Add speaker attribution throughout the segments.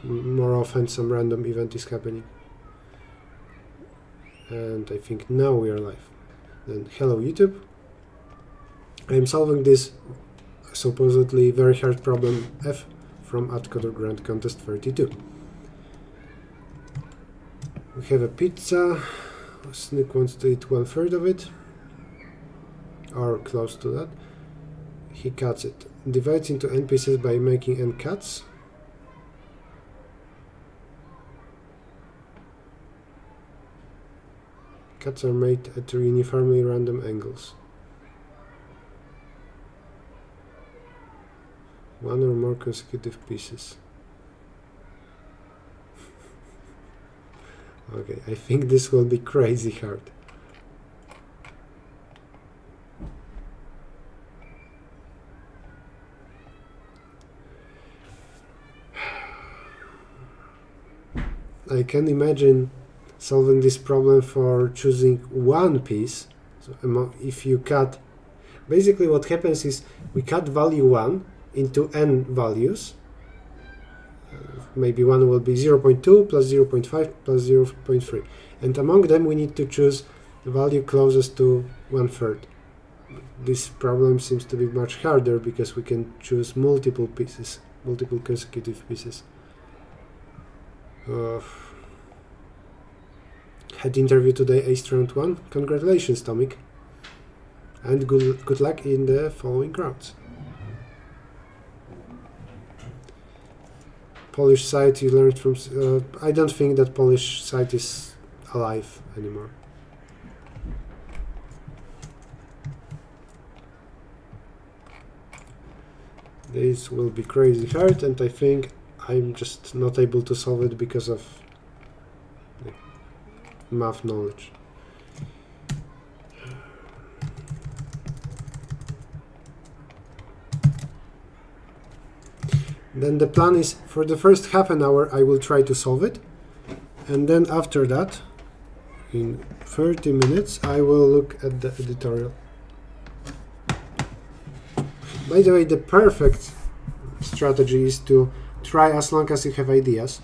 Speaker 1: more often some random event is happening. And I think now we are live. Then hello YouTube. I am solving this supposedly very hard problem F from Atcoder Grand Contest 32. We have a pizza. Snook wants to eat 1/3 of it, or close to that. He cuts it. Divides into n pieces by making n cuts. Cuts are made at uniformly random angles. One or more consecutive pieces. Okay, I think this will be crazy hard. I can imagine solving this problem for choosing one piece. So if you cut, basically what happens is we cut value 1 into n values. Maybe one will be 0.2 plus 0.5 plus 0.3, and among them we need to choose the value closest to 1/3. This problem seems to be much harder because we can choose multiple pieces, multiple consecutive pieces. Had interview today, aced round 1. Congratulations, Tomik, and good luck in the following rounds. Polish site you learned from... I don't think that Polish site is alive anymore. This will be crazy hard, and I think I'm just not able to solve it because of math knowledge. Then the plan is, for the first half an hour I will try to solve it, and then after that, in 30 minutes, I will look at the editorial. By the way, the perfect strategy is to try as long as you have ideas.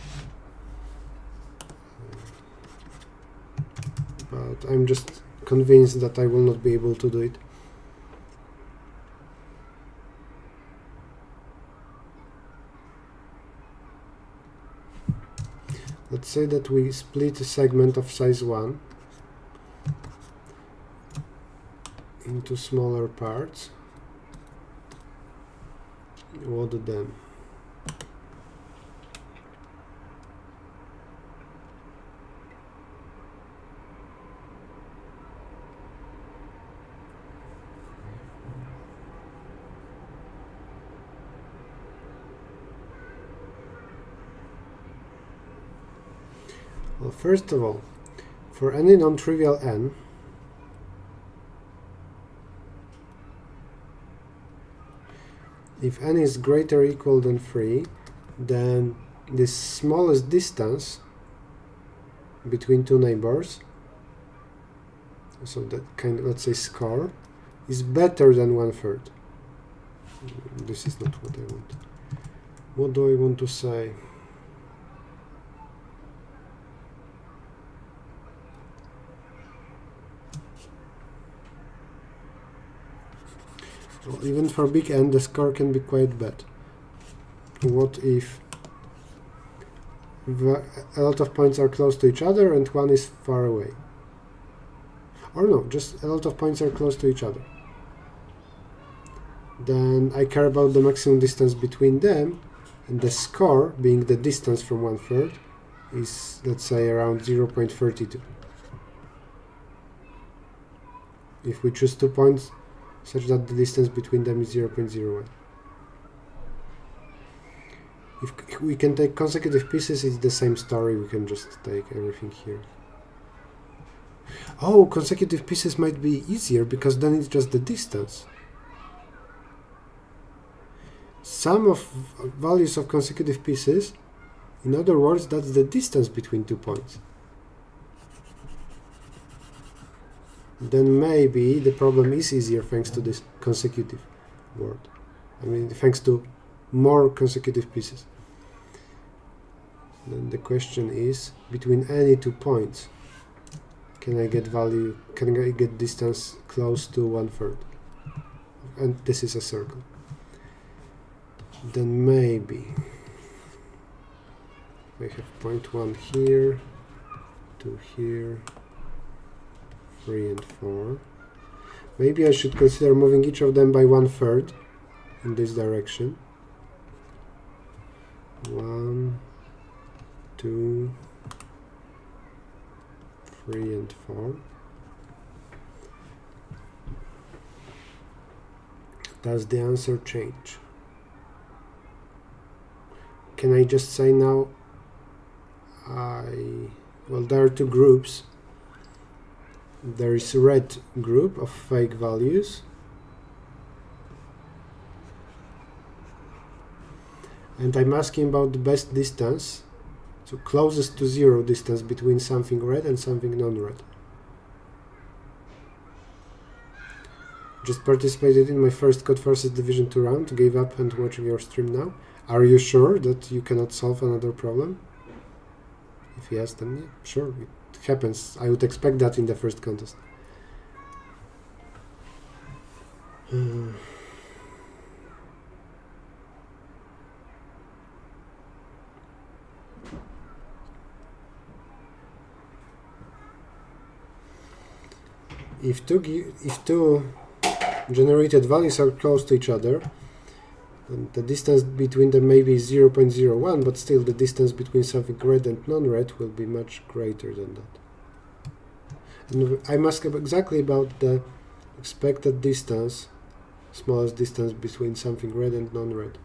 Speaker 1: But I'm just convinced that I will not be able to do it. Let's say that we split a segment of size 1 into smaller parts. What then? Well, first of all, for any non-trivial n, if n is greater or equal than 3, then the smallest distance between two neighbors, so that kind of, let's say, score, is better than 1/3. This is not what I want. What do I want to say? Well, even for big n, the score can be quite bad. What if a lot of points are close to each other and one is far away? Or no, just a lot of points are close to each other. Then I care about the maximum distance between them, and the score, being the distance from 1/3, is, let's say, around 0.32. If we choose 2 points, such that the distance between them is 0.01. If we can take consecutive pieces, it's the same story. We can just take everything here. Oh, consecutive pieces might be easier because then it's just the distance. Sum of values of consecutive pieces, in other words, that's the distance between 2 points. Then maybe the problem is easier thanks to this consecutive word. I mean, thanks to more consecutive pieces. Then the question is, between any 2 points, can I get distance close to 1/3? And this is a circle. Then maybe we have point 1 here, 2 here, 3 and 4. Maybe I should consider moving each of them by 1/3 in this direction. 1, 2, 3 and 4. Does the answer change? Can I just say now, well, there are 2 groups. There is a red group of fake values, and I'm asking about the best distance, so closest to 0 distance between something red and something non-red. Just participated in my first Code Forces Division 2 round, gave up and watching your stream now. Are you sure that you cannot solve another problem? If yes, then yeah, sure, it happens. I would expect that in the first contest. If two generated values are close to each other, then the distance between them may be 0.01, but still the distance between something red and non-red will be much greater than that. And I'm asking exactly about the expected distance, smallest distance between something red and non-red.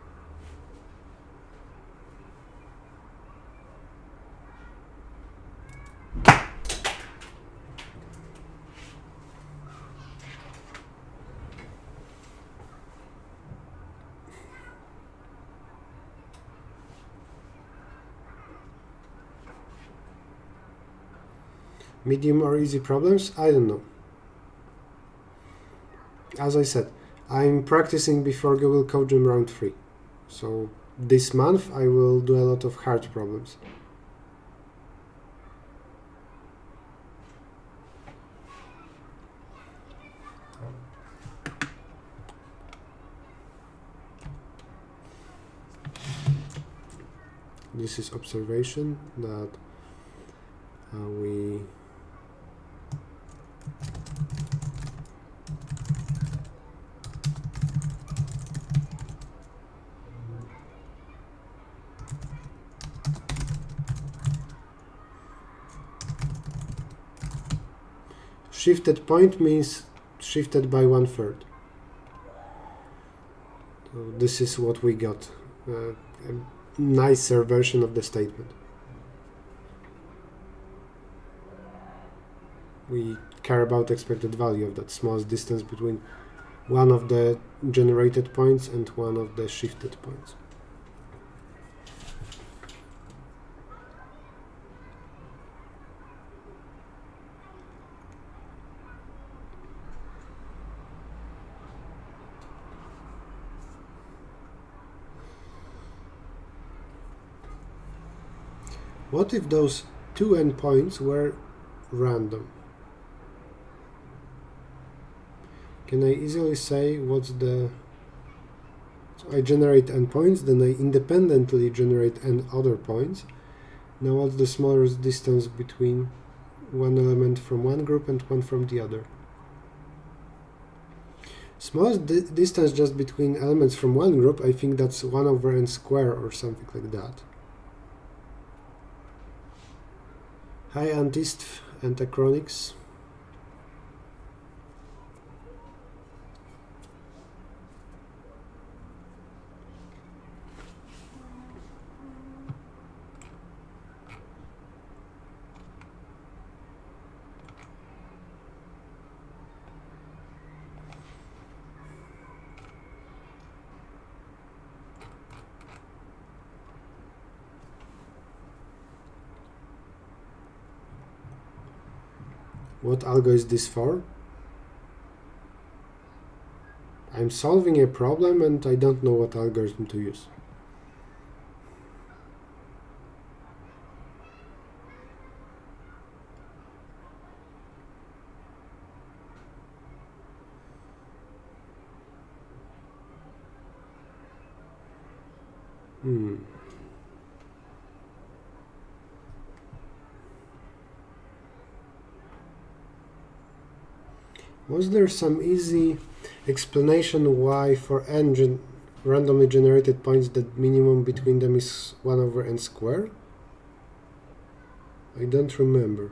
Speaker 1: Medium or easy problems? I don't know. As I said, I'm practicing before Google Code Jam round 3. So this month I will do a lot of hard problems. This is observation that we shifted point means shifted by 1/3. So this is what we got. A nicer version of the statement. We care about expected value of that smallest distance between one of the generated points and one of the shifted points. What if those two endpoints were random? Can I easily say what's the... So I generate endpoints, then I independently generate n other points. Now what's the smallest distance between one element from one group and one from the other? Smallest distance just between elements from one group, I think that's 1 over n squared or something like that. Hi Antist and Acronics. What algo is this for? I'm solving a problem and I don't know what algorithm to use. Was there some easy explanation why for n randomly generated points the minimum between them is 1 over n squared? I don't remember.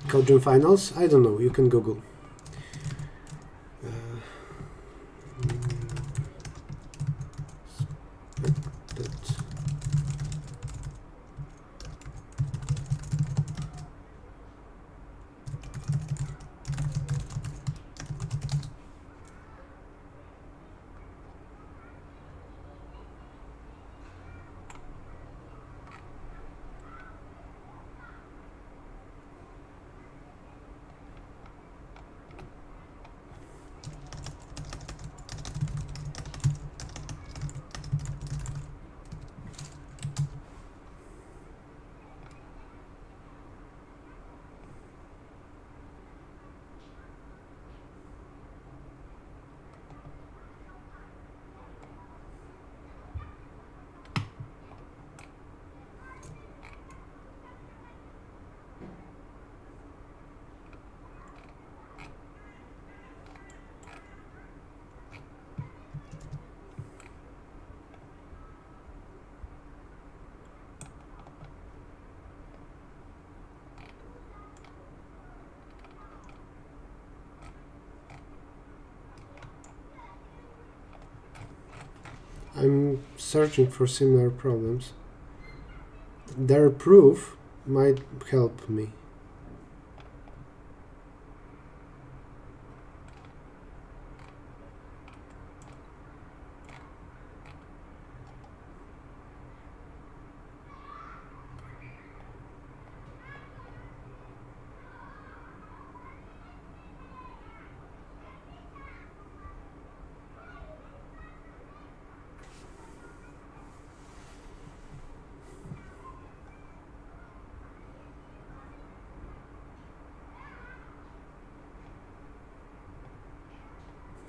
Speaker 1: Cogent finals? I don't know, you can Google. I'm searching for similar problems. Their proof might help me.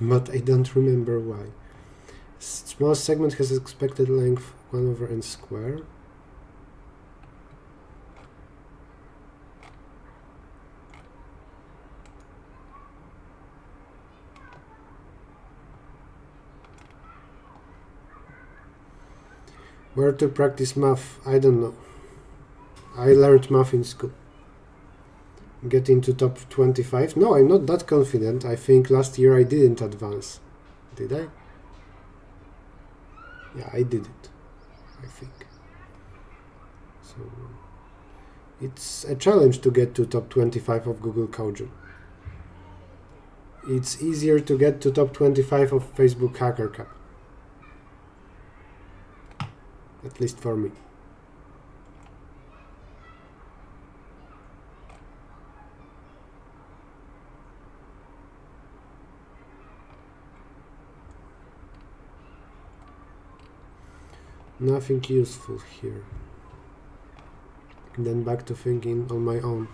Speaker 1: But I don't remember why. Smallest segment has expected length 1 over n squared. Where to practice math? I don't know. I learned math in school. Get into top 25? No, I'm not that confident. I think last year I didn't advance. Did I? Yeah, I did it, I think. So it's a challenge to get to top 25 of Google Cogent. It's easier to get to top 25 of Facebook Hacker Cup. At least for me. Nothing useful here. And then back to thinking on my own.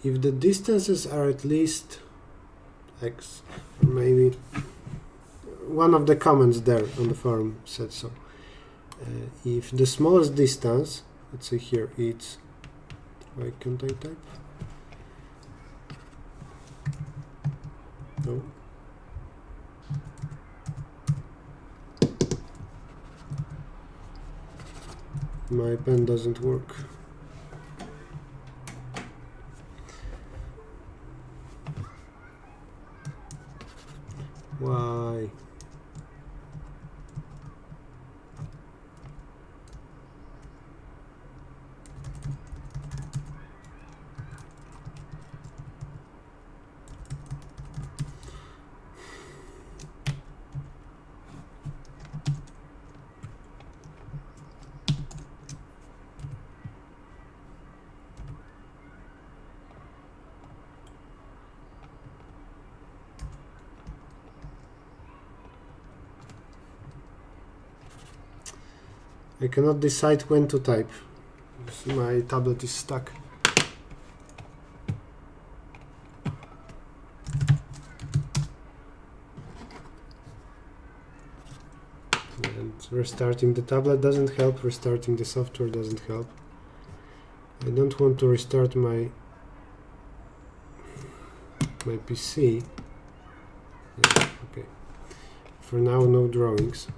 Speaker 1: If the distances are at least x, or maybe one of the comments there on the forum said so. If the smallest distance, let's say here, it's, why can't I type? No. My pen doesn't work. Why? I cannot decide when to type. My tablet is stuck. And restarting the tablet doesn't help, restarting the software doesn't help. I don't want to restart my PC. Yeah, okay. For now, no drawings.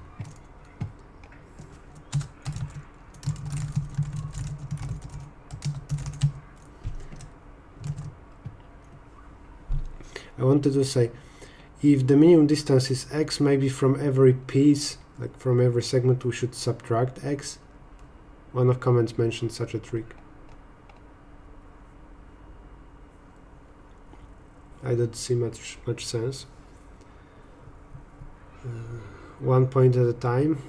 Speaker 1: I wanted to say, if the minimum distance is x, maybe from every piece, like from every segment, we should subtract x. One of comments mentioned such a trick. I don't see much sense. 1 point at a time.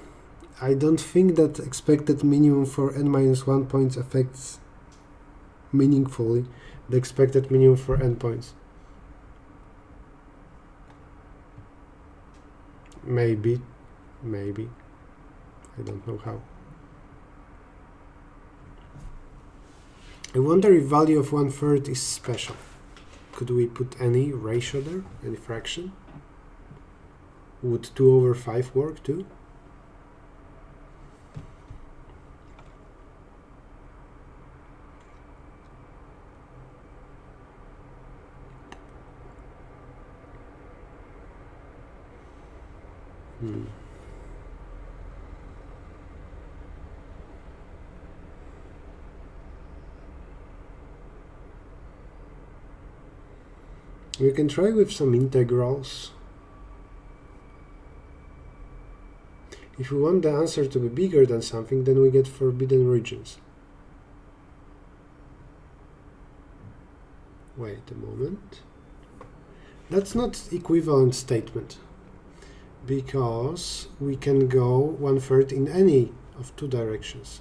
Speaker 1: I don't think that expected minimum for n-1 points affects meaningfully the expected minimum for n points. Maybe. I don't know how. I wonder if value of 1/3 is special. Could we put any ratio there? Any fraction? Would 2/5 work too? We can try with some integrals. If we want the answer to be bigger than something, then we get forbidden regions. Wait a moment. That's not equivalent statement, because we can go 1/3 in any of two directions.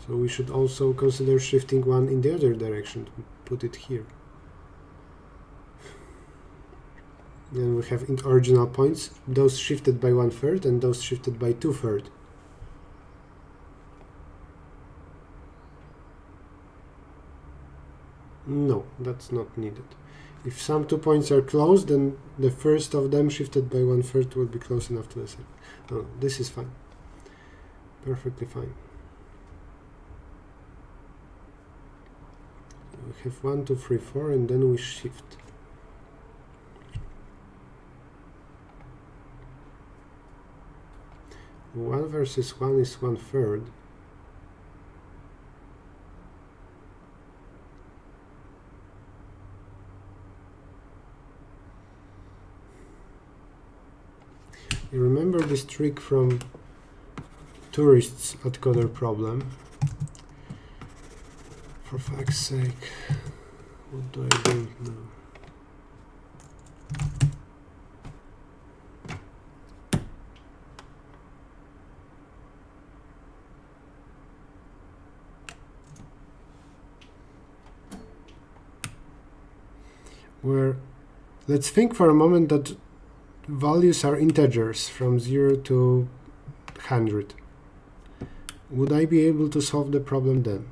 Speaker 1: So we should also consider shifting one in the other direction, to put it here. Then we have original points, those shifted by 1/3 and those shifted by 2/3. No, that's not needed. If some 2 points are close, then the first of them shifted by 1/3 will be close enough to the second. Oh, this is fine. Perfectly fine. We have 1, 2, 3, 4, and then we shift. One versus 1 is 1/3. You remember this trick from tourists Atcoder problem? For fuck's sake, what do I do now? Where, let's think for a moment that values are integers from 0 to 100. Would I be able to solve the problem then?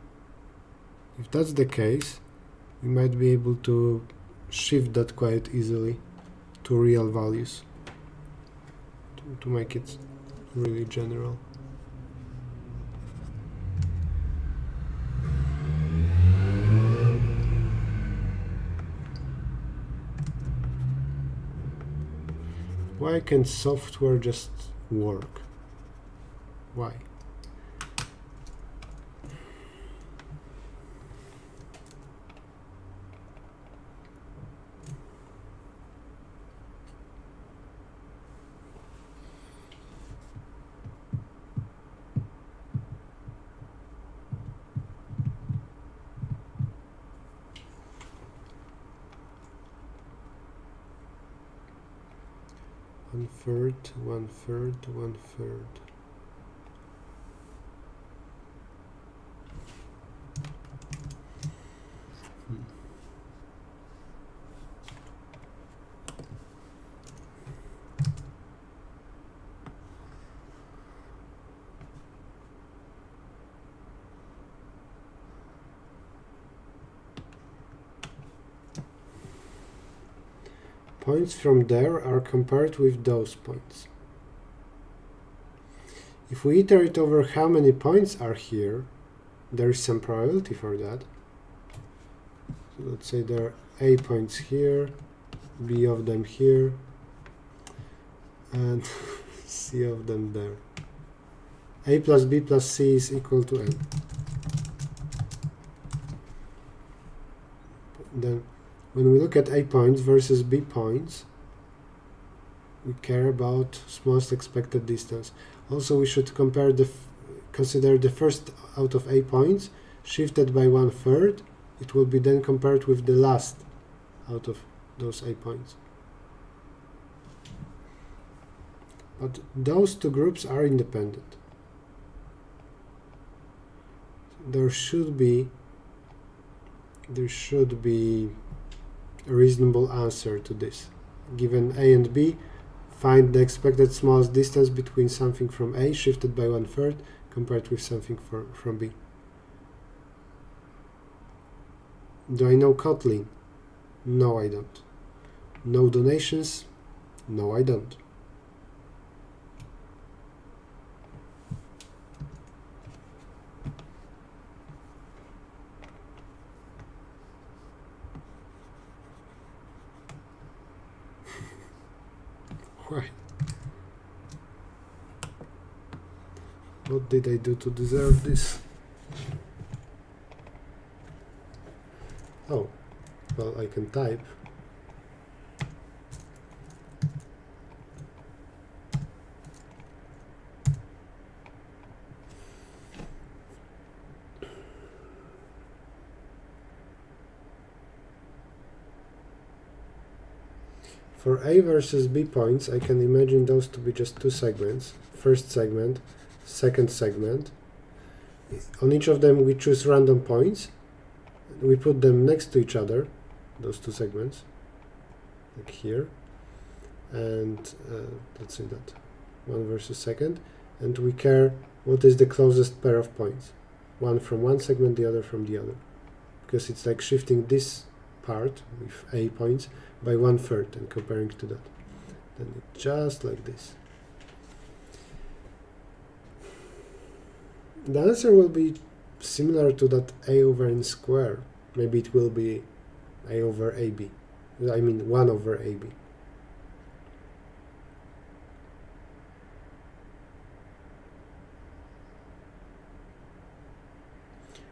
Speaker 1: If that's the case, we might be able to shift that quite easily to real values to make it really general. Why can't software just work? Why? One third. points from there are compared with those points. If we iterate over how many points are here, there is some probability for that. So let's say there are A points here, B of them here, and C of them there. A plus B plus C is equal to N. Then when we look at A points versus B points, we care about smallest expected distance. Also, we should compare consider the first out of A points shifted by 1/3. It will be then compared with the last out of those A points. But those two groups are independent. There should be a reasonable answer to this. Given A and B, find the expected smallest distance between something from A shifted by 1/3 compared with something from B. Do I know Kotlin? No, I don't. No donations? No, I don't. Why? What did I do to deserve this? Oh, well, I can type. For A versus B points, I can imagine those to be just two segments. First segment, second segment. On each of them we choose random points. We put them next to each other, those two segments, like here. And let's say that one versus second. And we care what is the closest pair of points. One from one segment, the other from the other. Because it's like shifting this part with A points by 1/3 and comparing to that. Then it's just like this. The answer will be similar to that A over N square. Maybe it will be A over AB. I mean 1 over AB.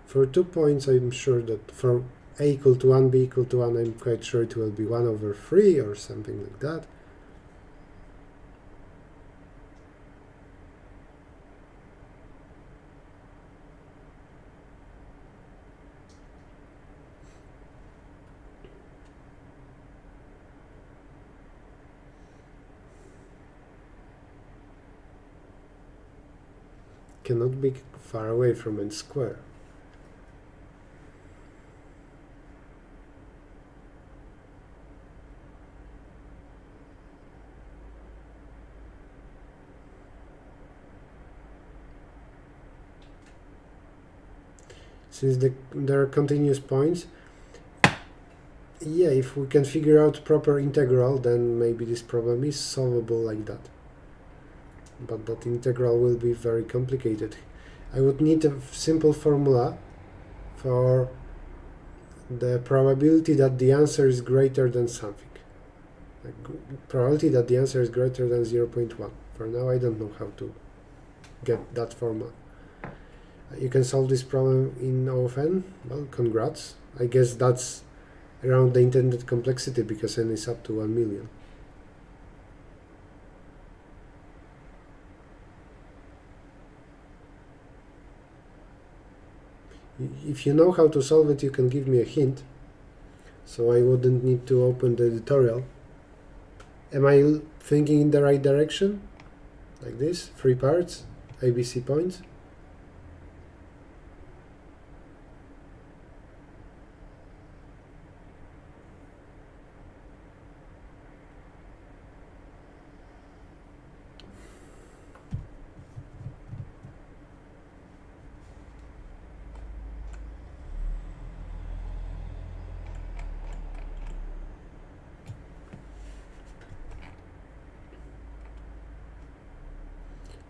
Speaker 1: For 2 points, I'm sure that for A equal to 1, B equal to 1, I'm quite sure it will be 1 over 3 or something like that. Cannot be far away from N square. Since there are continuous points, yeah, if we can figure out proper integral, then maybe this problem is solvable like that. But that integral will be very complicated. I would need a simple formula for the probability that the answer is greater than something. Like probability that the answer is greater than 0.1. For now, I don't know how to get that formula. You can solve this problem in O of N. Well, congrats. I guess that's around the intended complexity because N is up to 1 million. If you know how to solve it, you can give me a hint, so I wouldn't need to open the tutorial. Am I thinking in the right direction? Like this, 3 parts, ABC points.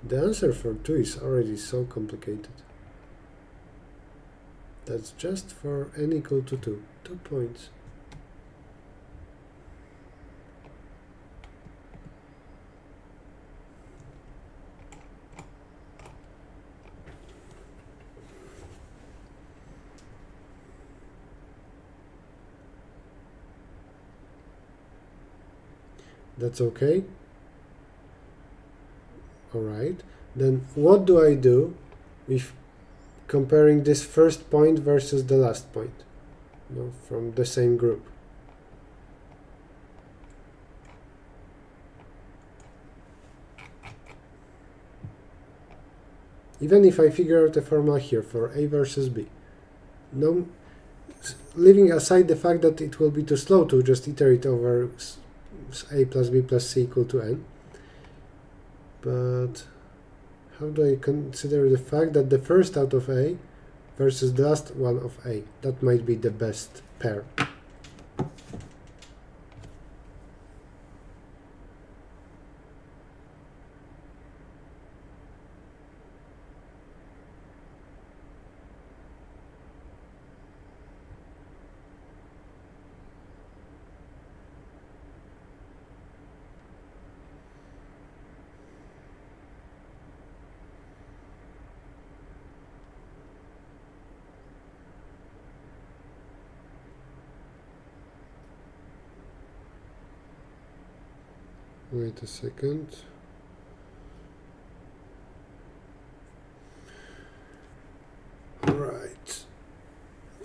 Speaker 1: The answer for 2 is already so complicated. That's just for n equal to 2. 2 points. That's okay. Alright. Then what do I do if comparing this first point versus the last point, from the same group? Even if I figure out a formula here for A versus B, no, leaving aside the fact that it will be too slow to just iterate over A plus B plus C equal to n, but how do I consider the fact that the first out of A versus the last one of A, that might be the best pair? Wait a second. Alright.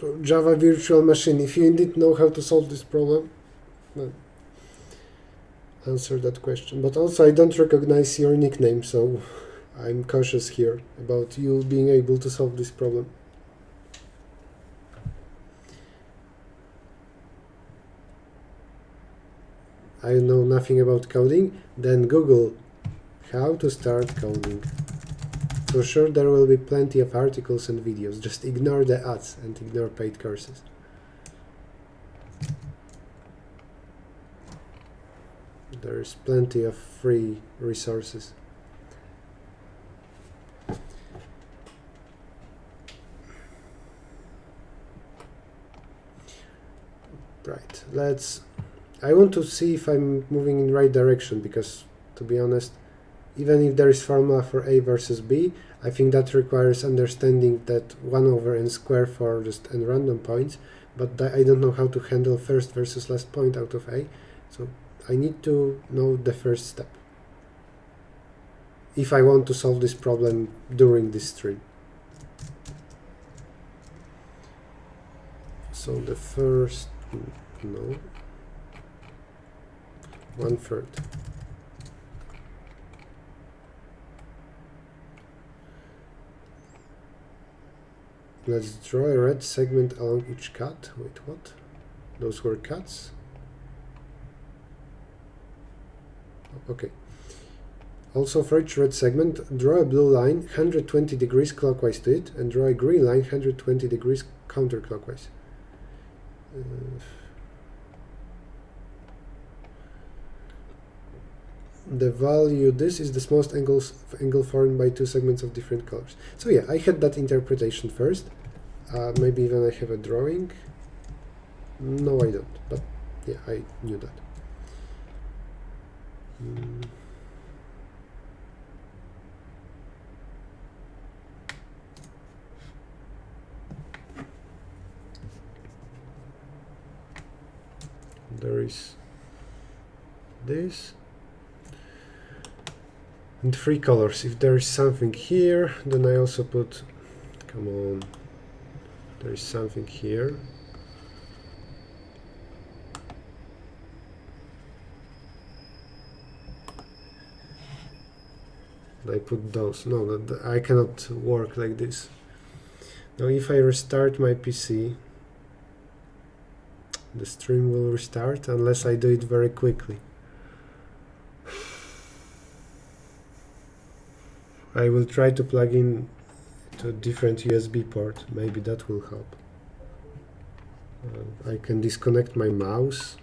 Speaker 1: So Java Virtual Machine, if you indeed know how to solve this problem, answer that question. But also I don't recognize your nickname, so I'm cautious here about you being able to solve this problem. I know nothing about coding, then Google how to start coding. For sure there will be plenty of articles and videos, just ignore the ads and ignore paid courses. There is plenty of free resources. Right, I want to see if I'm moving in the right direction, because to be honest, even if there is formula for A versus B, I think that requires understanding that 1 over n squared for just n random points, but I don't know how to handle first versus last point out of A, so I need to know the first step if I want to solve this problem during this stream. So the first, no, 1/3. Let's draw a red segment along each cut. Wait, what? Those were cuts? Okay. Also for each red segment, draw a blue line 120 degrees clockwise to it, and draw a green line 120 degrees counterclockwise. The value, this is the smallest angle formed by two segments of different colors. So yeah, I had that interpretation first. Maybe even I have a drawing. No, I don't, but yeah, I knew that. There is this. And 3 colors. If there is something here, then I also put, come on, there is something here. I put those. No, I cannot work like this. Now if I restart my PC, the stream will restart unless I do it very quickly. I will try to plug in to a different USB port. Maybe that will help. I can disconnect my mouse.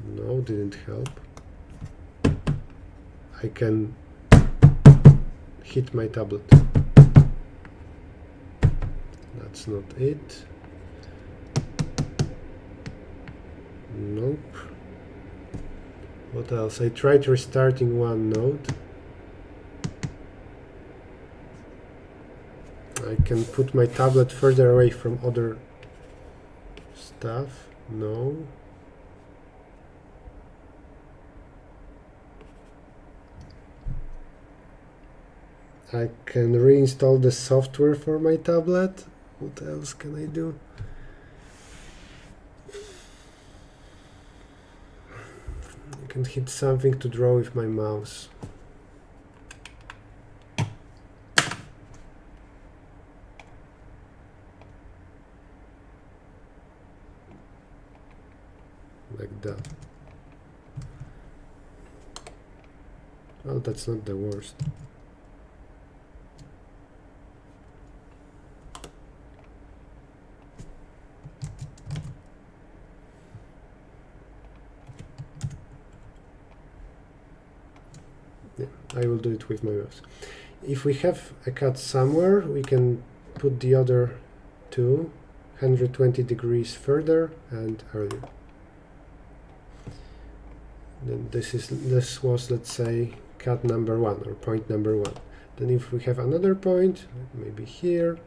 Speaker 1: No, didn't help. I can hit my tablet. That's not it. Nope. What else? I tried restarting one node. I can put my tablet further away from other stuff. No. I can reinstall the software for my tablet. What else can I do? I can hit something to draw with my mouse. Like that. Well, that's not the worst. Yeah, I will do it with my mouse. If we have a cut somewhere, we can put the other two 120 degrees further and earlier. Then this was, let's say, cut number 1 or point number 1. Then if we have another point, maybe here,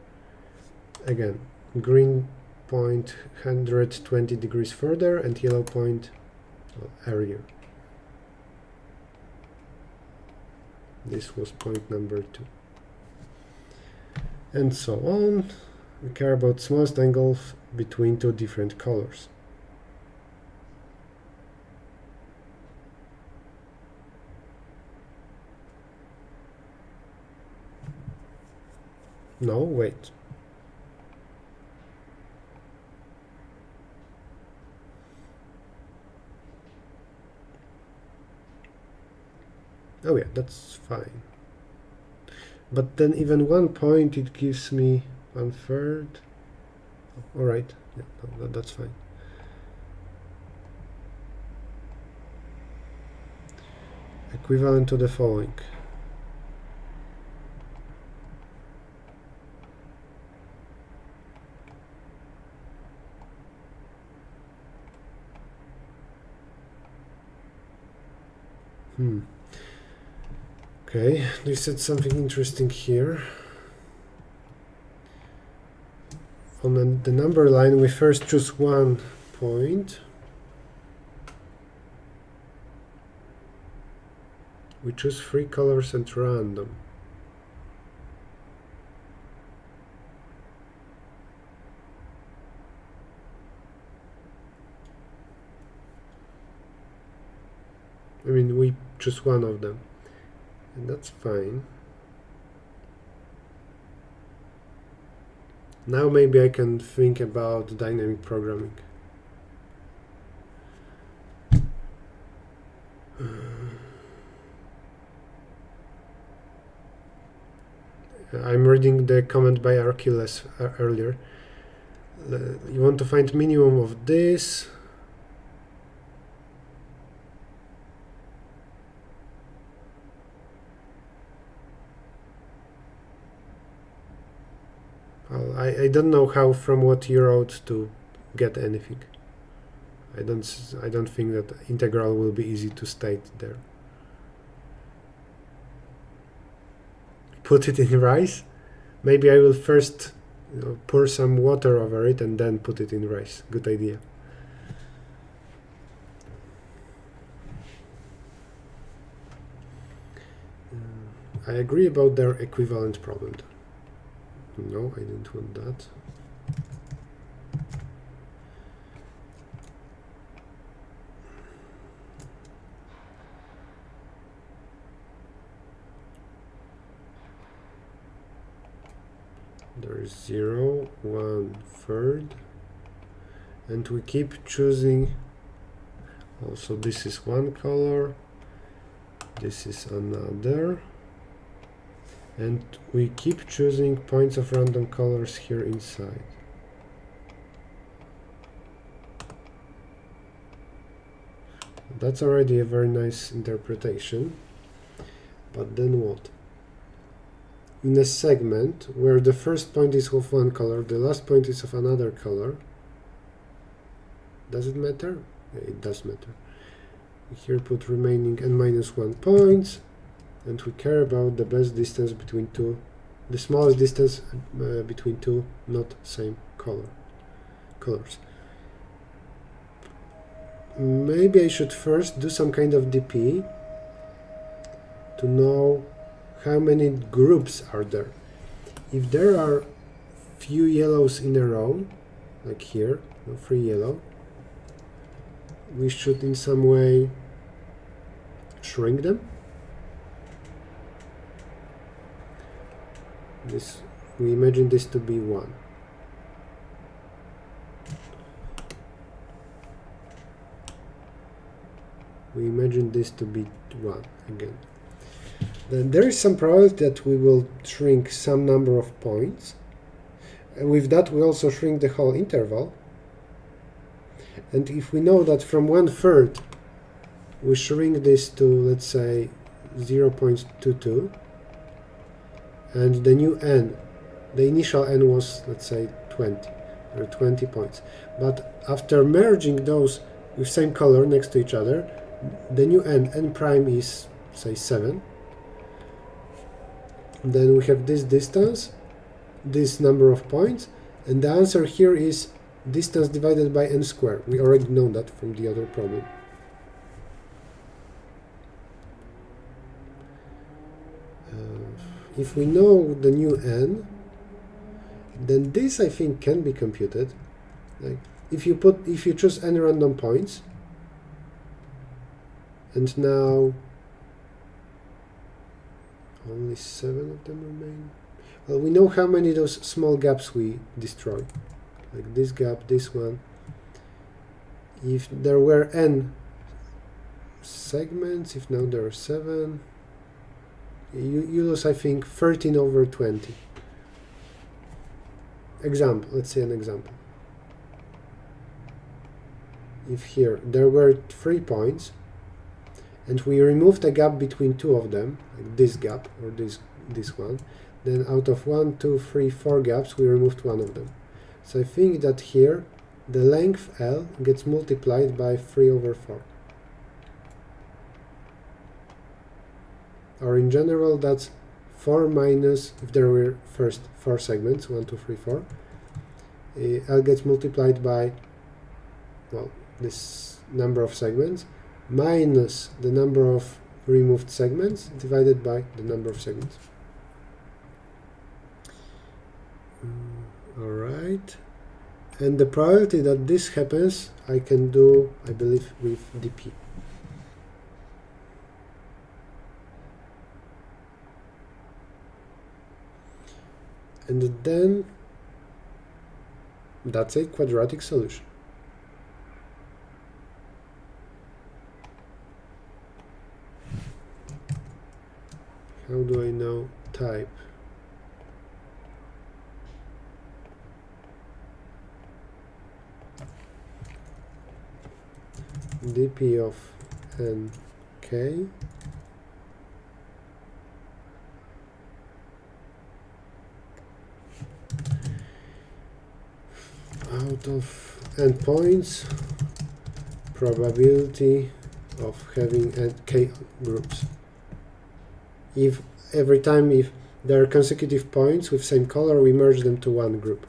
Speaker 1: again, green point 120 degrees further and yellow point earlier. This was point number 2. And so on. We care about smallest angle between two different colors. No, wait. Oh yeah, that's fine. But then even 1 point, it gives me 1/3. All right, yeah, no, that's fine. Equivalent to the following. Okay, they said something interesting here. On the number line, we first choose 1 point. We choose 3 colors at random. I mean, we choose 1 of them. And that's fine. Now maybe I can think about dynamic programming. I'm reading the comment by Archilles earlier. You want to find minimum of this. Well, I don't know how from what you wrote to get anything. I don't think that integral will be easy to state there. Put it in rice. Maybe I will first pour some water over it and then put it in rice. Good idea. I agree about their equivalent problem. No, I didn't want that. There is 0, 1/3, and we keep choosing. Also, this is one color, this is another, and we keep choosing points of random colors here inside. That's already a very nice interpretation. But then what? In a segment where the first point is of one color, the last point is of another color, does it matter? It does matter. Here put remaining n-1 points, and we care about the best distance between two, the smallest distance between two not same colors. Maybe I should first do some kind of DP to know how many groups are there. If there are few yellows in a row, like here, 3 yellow, we should in some way shrink them. We imagine this to be 1. We imagine this to be 1 again. Then there is some probability that we will shrink some number of points. And with that we also shrink the whole interval. And if we know that from 1/3 we shrink this to, let's say, 0.22, and the new n, the initial n was, let's say, 20 or 20 points. But after merging those with same color next to each other, the new n prime is, say, 7. Then we have this distance, this number of points, and the answer here is distance divided by n squared. We already know that from the other problem. If we know the new n, then this I think can be computed. Like if you choose n random points, and now only 7 of them remain. Well, we know how many those small gaps we destroy. Like this gap, this one. If there were n segments, if now there are 7, you lose, I think, 13/20. Example, let's say an example. If here there were 3 points, and we removed a gap between 2 of them, like this gap or this one, then out of 1, 2, 3, 4 gaps, we removed 1 of them. So I think that here the length L gets multiplied by 3/4. Or in general, that's 4 minus, if there were first 4 segments, 1, 2, 3, 4, L gets multiplied by, well, this number of segments, minus the number of removed segments divided by the number of segments. Alright, and the probability that this happens I can do, I believe, with dp. And then that's a quadratic solution. How do I now type? dp of nk out of n points, probability of having k groups. If every time if there are consecutive points with same color, we merge them to one group.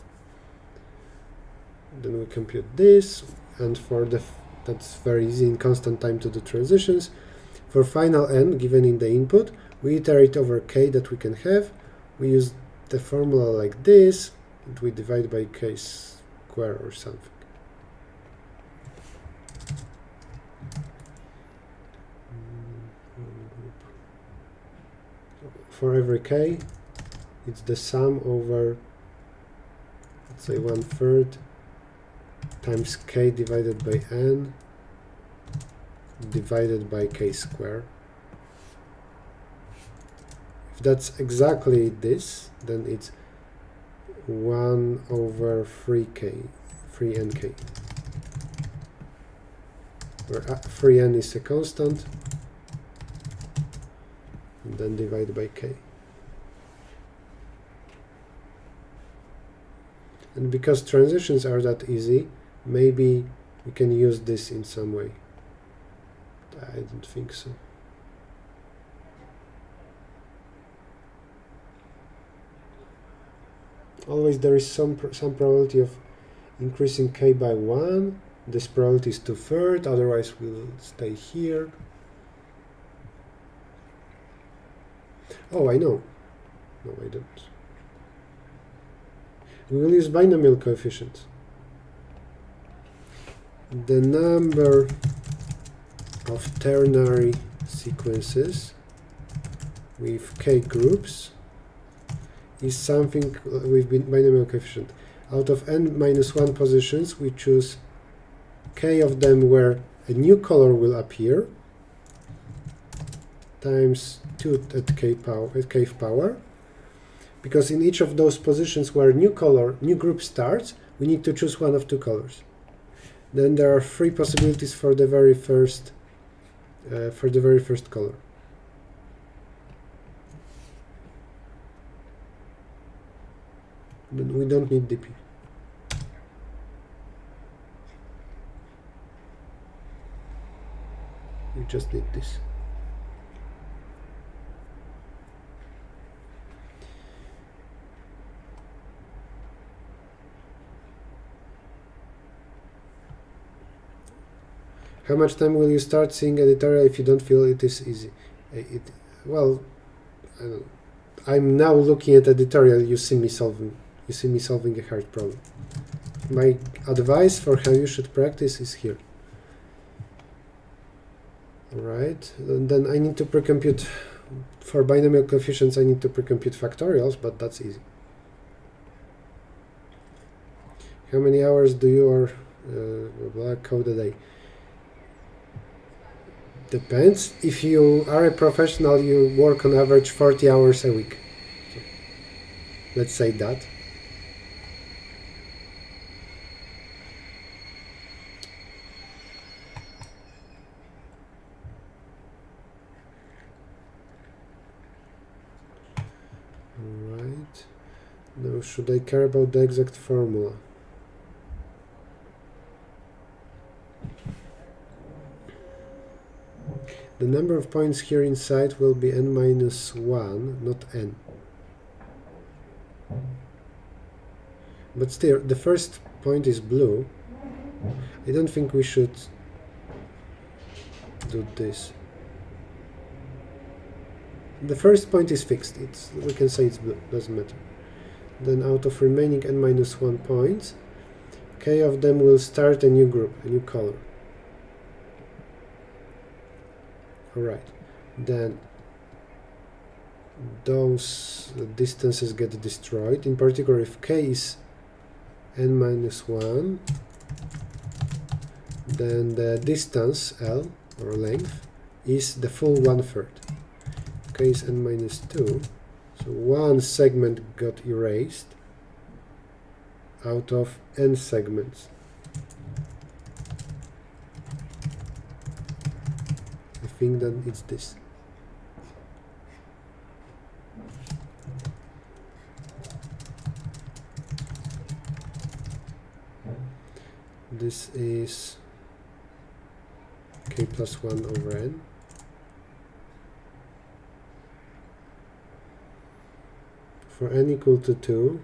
Speaker 1: Then we compute this, and for the that's very easy in constant time to do transitions. For final n given in the input, we iterate over k that we can have. We use the formula like this, and we divide by k square or something. For every k, it's the sum over, let's say, 1/3 times k divided by n divided by k square. If that's exactly this, then it's 1/3k, 3nk, where 3n is a constant. and then divide by k. And because transitions are that easy, maybe we can use this in some way. I don't think so. Always there is some probability of increasing k by 1. This probability is 2/3, otherwise we'll stay here. Oh, I know. No, I don't. We will use binomial coefficients. The number of ternary sequences with k groups is something with binomial coefficient. Out of n-1 positions, we choose k of them where a new color will appear times 2 at kth power, because in each of those positions where new group starts, we need to choose one of two colors. Then there are 3 possibilities for the very first color. But we don't need dp. We just need this. How much time will you start seeing editorial if you don't feel it is easy? Well, I don't know. I'm now looking at editorial. You see me solving a hard problem. My advice for how you should practice is here. All right, and then I need to pre-compute for binomial coefficients. I need to pre-compute factorials, but that's easy. How many hours do you code a day? Depends. If you are a professional, you work on average 40 hours a week. So let's say that. Alright. Now, should I care about the exact formula? The number of points here inside will be n-1, not n. But still, the first point is blue. I don't think we should do this. The first point is fixed. We can say it's blue, doesn't matter. Then out of remaining n-1 points, k of them will start a new group, a new color. Alright, then those distances get destroyed. In particular, if k is n-1, then the distance L, or length, is the full 1/3. K is n-2, so one segment got erased out of n segments. I think that it's this. This is k plus 1 over n. For n equal to 2,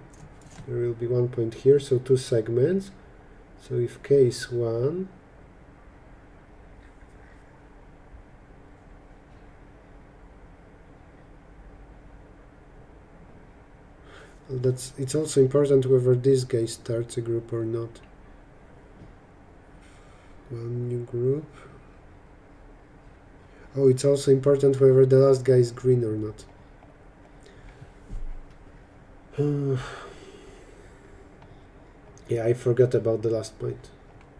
Speaker 1: there will be 1 point here, so 2 segments. So if k is 1, it's also important whether this guy starts a group or not. One new group. Oh, it's also important whether the last guy is green or not. Yeah, I forgot about the last point.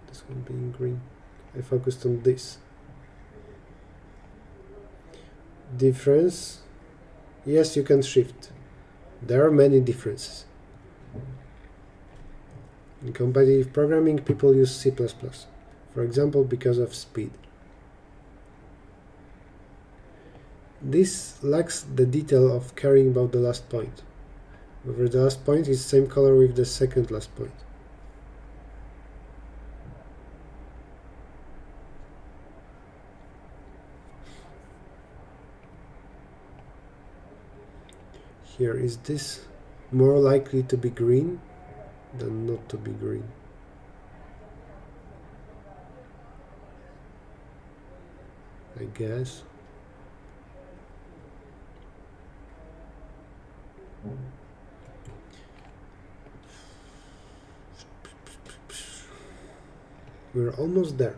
Speaker 1: This one being green. I focused on this. Difference. Yes, you can shift. There are many differences. In competitive programming, people use C++, for example, because of speed. this lacks the detail of caring about the last point. Whether the last point is same color with the second last point. Here, is this more likely to be green than not to be green? I guess. We're almost there.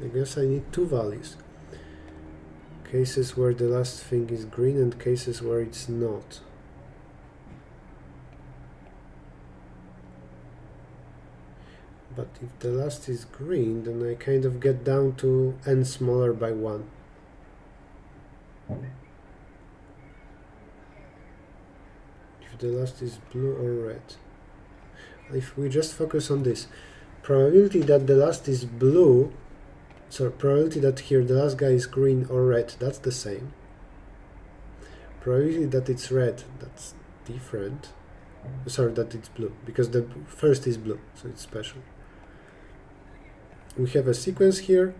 Speaker 1: I guess I need two values. Cases where the last thing is green and cases where it's not. But if the last is green, then I kind of get down to n smaller by 1. If the last is blue or red. If we just focus on this, probability that the last is blue, so probability that here the last guy is green or red, that's the same. Probability that it's red, that's different. Sorry, that it's blue, because the first is blue, so it's special. We have a sequence here.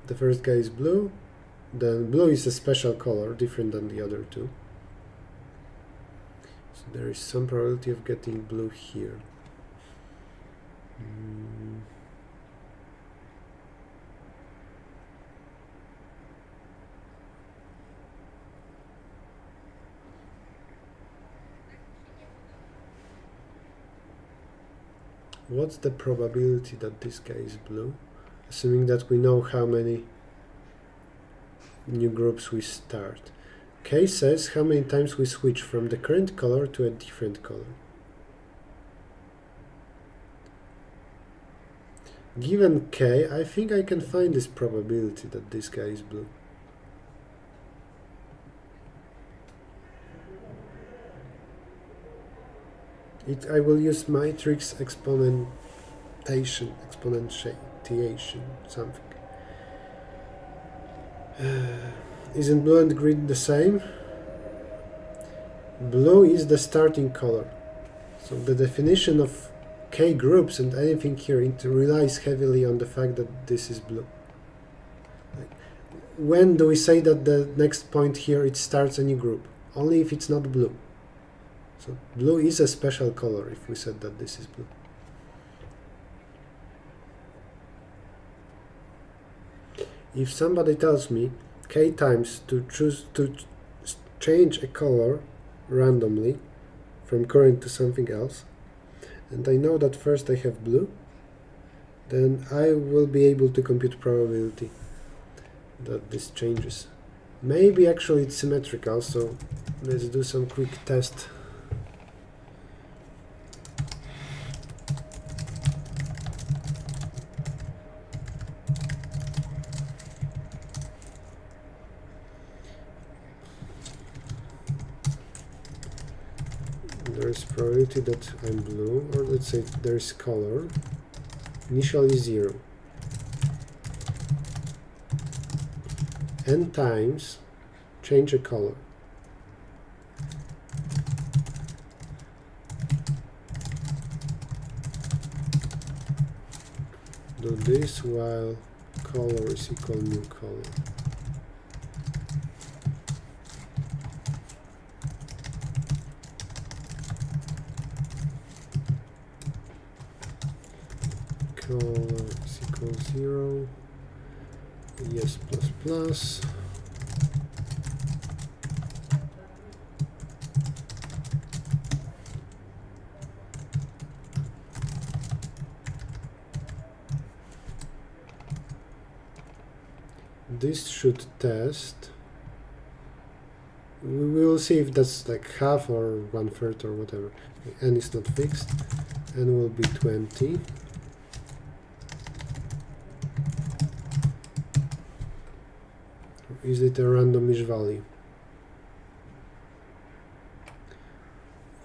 Speaker 1: The first guy is blue, then blue is a special color, different than the other two. So there is some probability of getting blue here. What's the probability that this guy is blue? Assuming that we know how many new groups we start. K says how many times we switch from the current color to a different color. Given K, I think I can find this probability that this guy is blue. I will use matrix exponentiation, something. Isn't blue and green the same? Blue is the starting color. So the definition of K groups and anything here, it relies heavily on the fact that this is blue. When do we say that the next point here, it starts a new group? Only if it's not blue. So blue is a special color if we said that this is blue. If somebody tells me K times to change a color randomly from current to something else, and I know that first I have blue, then I will be able to compute probability that this changes. Maybe actually it's symmetrical, so let's do some quick test. There is probability that I'm blue, or let's say there is color, initially 0. N times change a color. Do this while color is equal new color. Color is equal 0. Yes, plus plus. this should test. We will see if that's like half or 1/3 or whatever. N is not fixed. N will be 20. Is it a randomish value?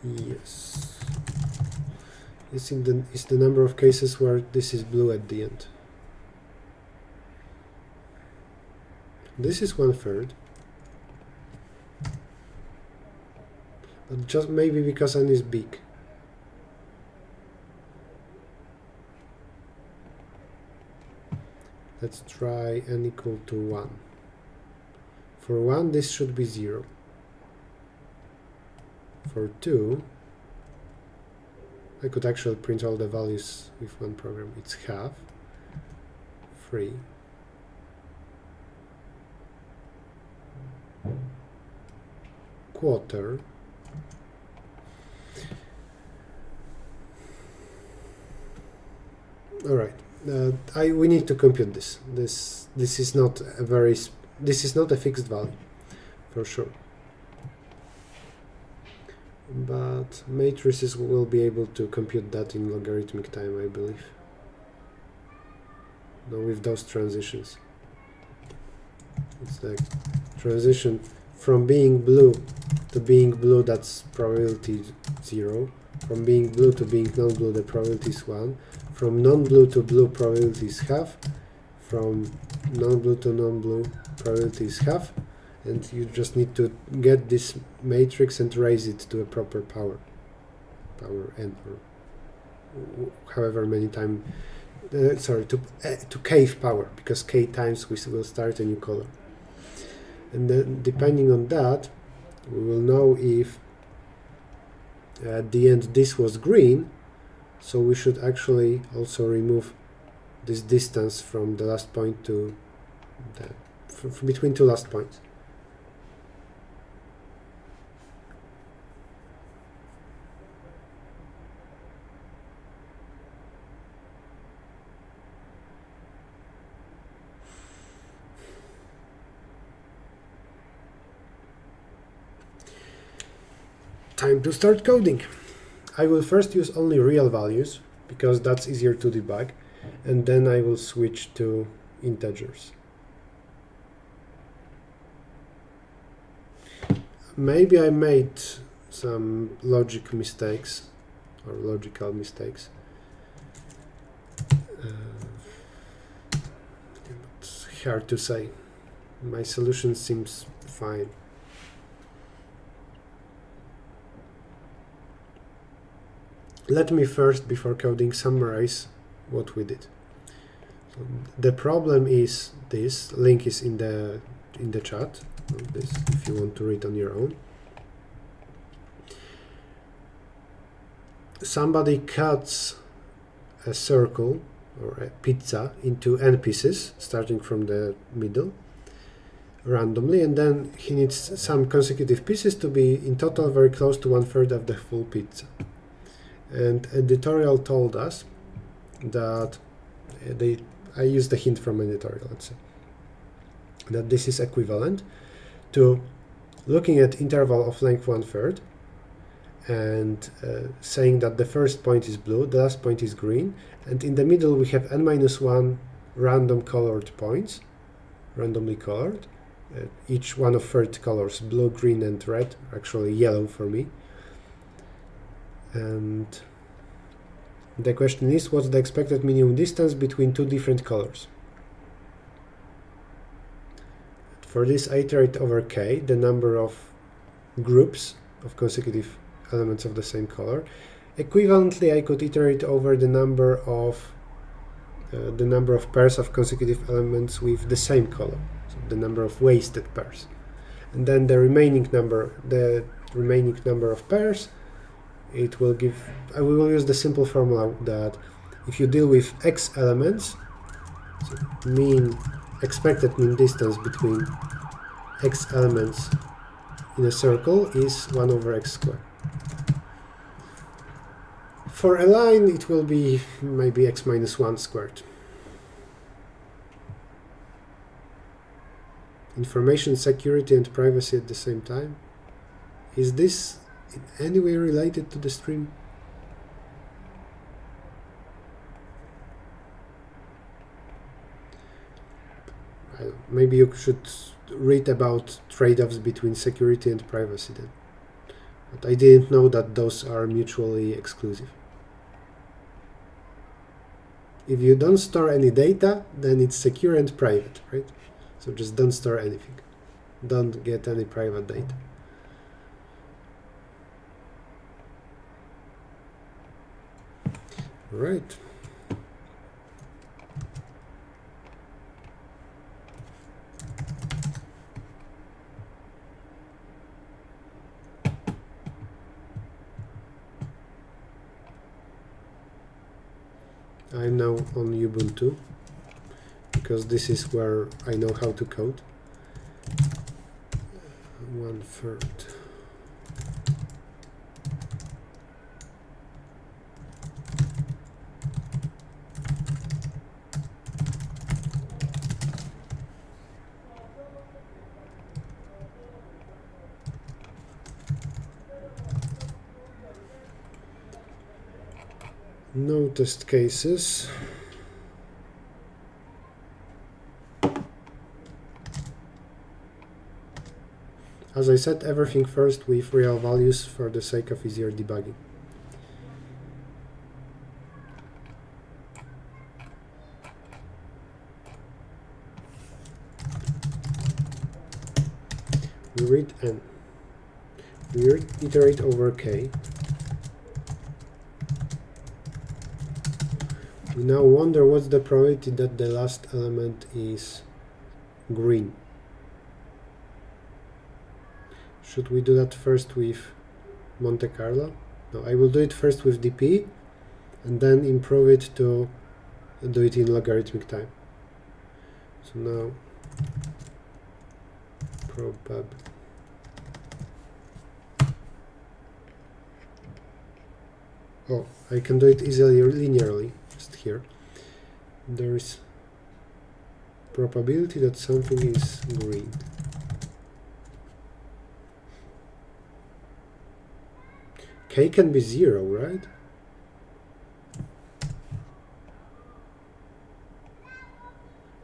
Speaker 1: Yes. It's the number of cases where this is blue at the end. This is 1/3. But just maybe because N is big. Let's try N equal to 1. For 1, this should be 0. For 2, I could actually print all the values with one program. It's half, 3, quarter, all right. We need to compute this. This is not a fixed value, for sure. But matrices will be able to compute that in logarithmic time, I believe. Now with those transitions. It's like transition from being blue to being blue, that's probability 0. From being blue to being non-blue, the probability is 1. From non-blue to blue, probability is half. From non-blue to non-blue, probability is half. And you just need to get this matrix and raise it to a proper power n, or however many times, to kth power, because k times we will start a new color. And then depending on that, we will know if at the end this was green, so we should actually also remove this distance from the last point to between two last points. Time to start coding. I will first use only real values because that's easier to debug, and then I will switch to integers. Maybe I made some logic mistakes or logical mistakes. It's hard to say. My solution seems fine. Let me first, before coding, summarize what we did. So the problem is this. Link is in the chat. This, if you want to read on your own. Somebody cuts a circle or a pizza into n pieces, starting from the middle, randomly, and then he needs some consecutive pieces to be in total very close to 1/3 of the full pizza. And editorial told us that I used the hint from editorial, let's say, that this is equivalent to looking at interval of length 1/3 and saying that the first point is blue, the last point is green, and in the middle we have n-1 random colored points, randomly colored, each one of 30 colors, blue, green, and red, actually yellow for me. And the question is, what's the expected minimum distance between two different colors? For this, I iterate over k, the number of groups of consecutive elements of the same color. Equivalently, I could iterate over the number of pairs of consecutive elements with the same color, so the number of wasted pairs. And then the remaining number of pairs, it will give, we will use the simple formula that if you deal with x elements, so expected mean distance between x elements in a circle is 1/x². For a line, it will be maybe x-1². Information security and privacy at the same time. Is this in any way related to the stream? Maybe you should read about trade-offs between security and privacy then. But I didn't know that those are mutually exclusive. If you don't store any data, then it's secure and private, right? So just don't store anything. Don't get any private data. Right. I'm now on Ubuntu because this is where I know how to code. 1/3. No test cases. As I said, everything first with real values for the sake of easier debugging. We read n. We iterate over k. We now wonder what's the probability that the last element is green. Should we do that first with Monte Carlo? No, I will do it first with dp and then improve it to do it in logarithmic time. So now probab. Oh, I can do it easily linearly. Just here. There is probability that something is green. K can be 0, right?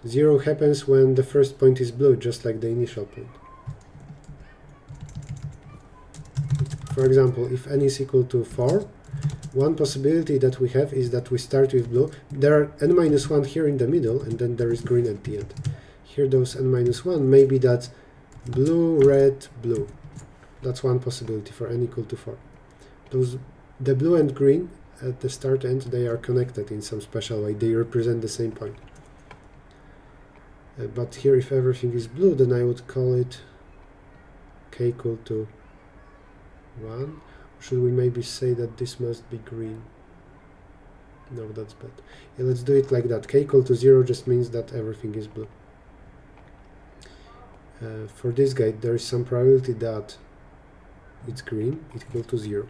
Speaker 1: Zero happens when the first point is blue, just like the initial point. For example, if n is equal to 4, one possibility that we have is that we start with blue. There are n-1 here in the middle, and then there is green at the end. Here those n-1 may be that blue, red, blue. That's one possibility for n equal to 4. The blue and green at the start end, they are connected in some special way. They represent the same point. But here, if everything is blue, then I would call it k equal to 1. Should we maybe say that this must be green? No, that's bad. Yeah, let's do it like that. K equal to 0 just means that everything is blue. For this guy, there is some probability that it's green, equal to 0.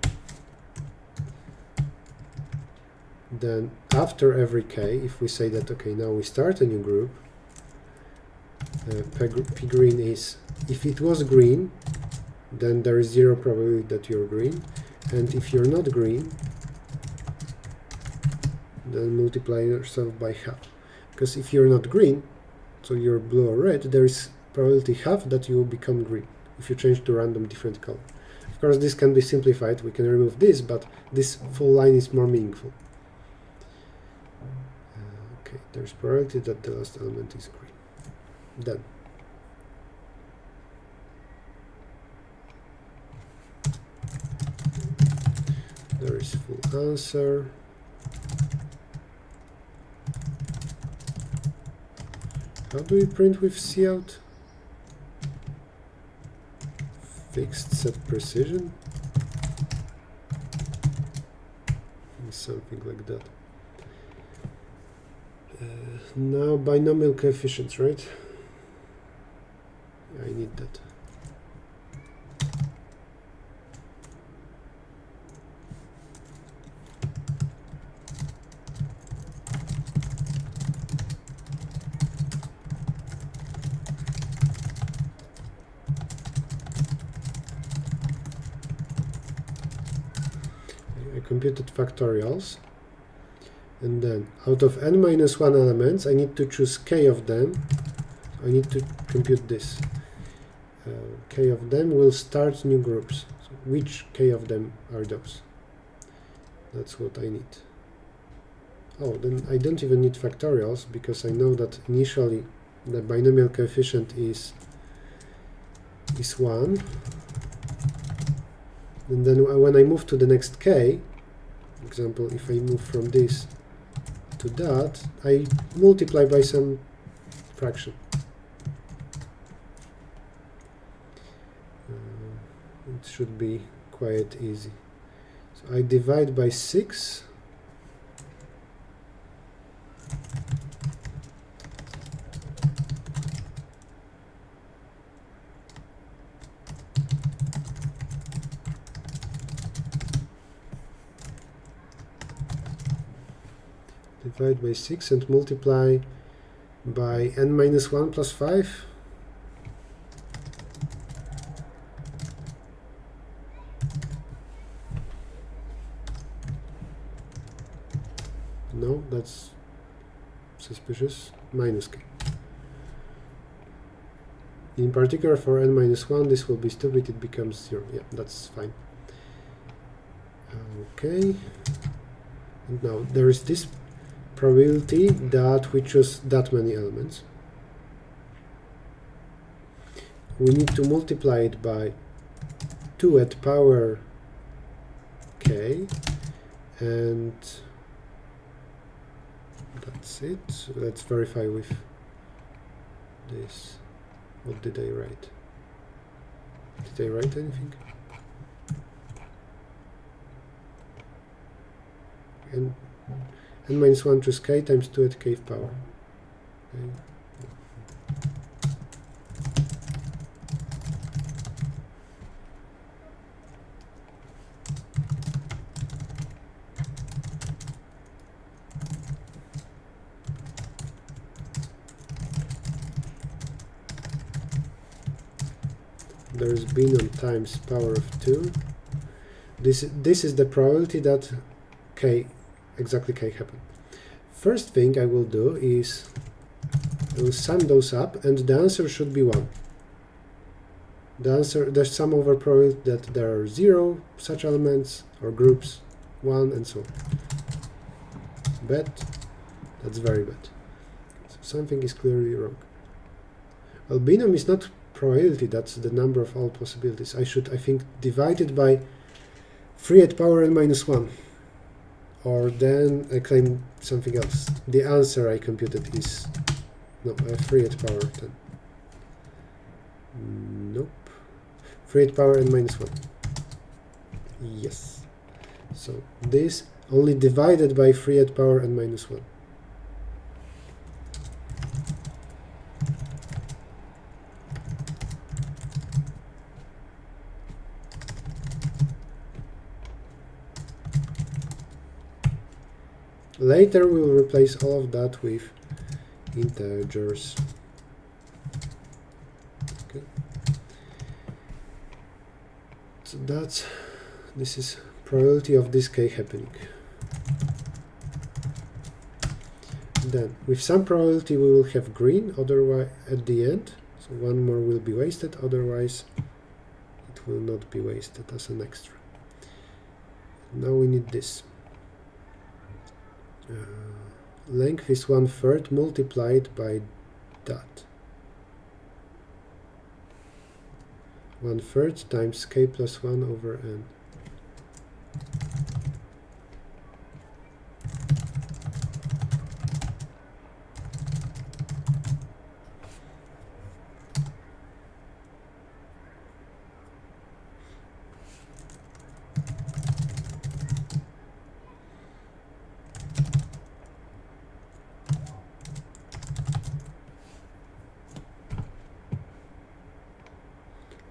Speaker 1: Then after every k, if we say that, okay, now we start a new group, p green is, if it was green, then there is 0 probability that you're green, and if you're not green, then multiply yourself by half. Because if you're not green, so you're blue or red, there is probability half that you will become green if you change to random different color. Of course, this can be simplified. We can remove this, but this full line is more meaningful. Okay, there's probability that the last element is green. Done. There is full answer. How do we print with cout? Fixed set precision? Something like that. Now binomial coefficients, right? I need that. computed factorials, and then out of n minus 1 elements I need to choose k of them. I need to compute this. K of them will start new groups. So which k of them are those? That's what I need. Oh, then I don't even need factorials, because I know that initially the binomial coefficient is 1. And then when I move to the next k, for example, if I move from this to that, I multiply by some fraction. It should be quite easy. So I divide by 6. Divide by 6 and multiply by n minus 1 plus 5. No, that's suspicious. Minus k. In particular, for n minus 1, this will be stupid, it becomes 0. Yeah, that's fine. Okay. And now there is this probability that we choose that many elements. We need to multiply it by 2 at power k, and that's it. So let's verify with this. What did I write? Did I write anything? And n minus 1 choose k times 2 at k power. Okay. There's binom times power of 2. This is the probability that exactly k happen. First thing I will do is I will sum those up, and the answer should be 1. The sum over probability that there are 0 such elements or groups, 1, and so on. Bad. That's very bad. So something is clearly wrong. Well, binom is not probability, that's the number of all possibilities. I should, I think, divide it by 3 at power n minus 1. Or then I claim something else. The answer I computed is 3 at power 10. Nope. 3 at power n minus 1. Yes. So this only divided by 3 at power n minus 1. Later we will replace all of that with integers. Okay. So this is probability of this k happening. Then with some probability we will have green, otherwise at the end. So one more will be wasted, otherwise it will not be wasted as an extra. Now we need this. Length is 1/3 multiplied by that. 1/3 times k plus 1 over n.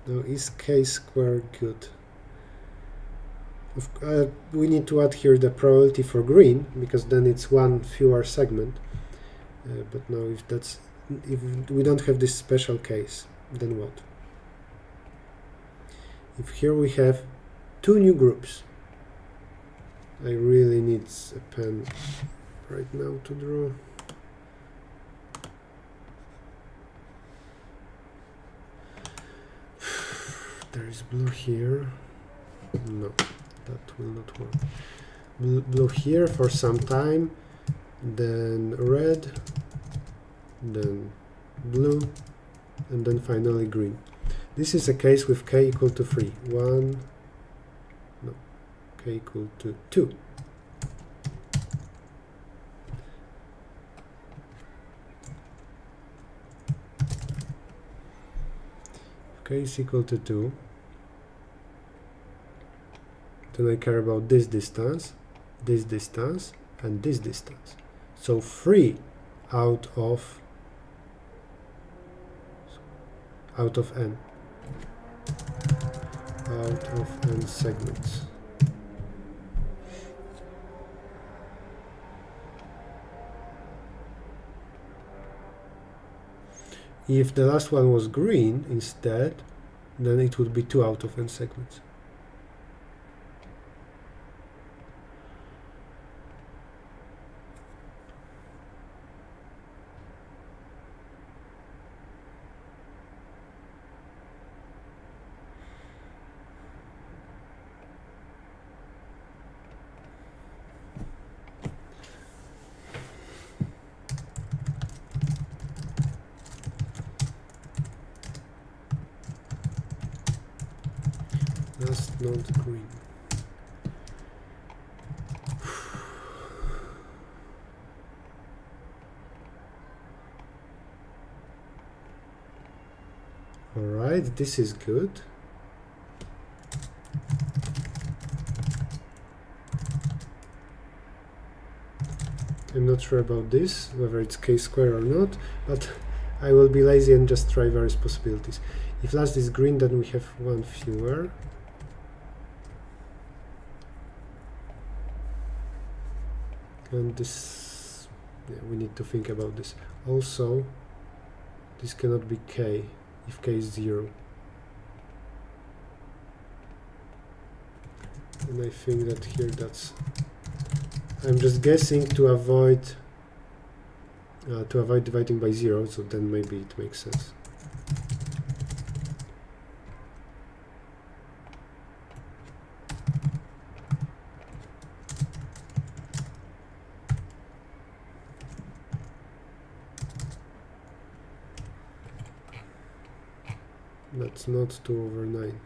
Speaker 1: Now, is k squared good? We need to add here the probability for green, because then it's one fewer segment. But now, if we don't have this special case, then what? If here we have two new groups, I really need a pen right now to draw. There is blue here. No, that will not work. Blue here for some time, then red, then blue, and then finally green. This is a case with k equal to 3. K equal to 2. If k is equal to 2, then I care about this distance, and this distance. So 3 out of n. Out of n segments. If the last one was green instead, then it would be 2 out of n segments. That's not green. All right, this is good. I'm not sure about this, whether it's k-square or not, but I will be lazy and just try various possibilities. If last is green, then we have one fewer. And this, yeah, we need to think about this. Also, this cannot be k if k is 0. And I think that here I'm just guessing to avoid dividing by 0, so then maybe it makes sense. That's not 2 over 9.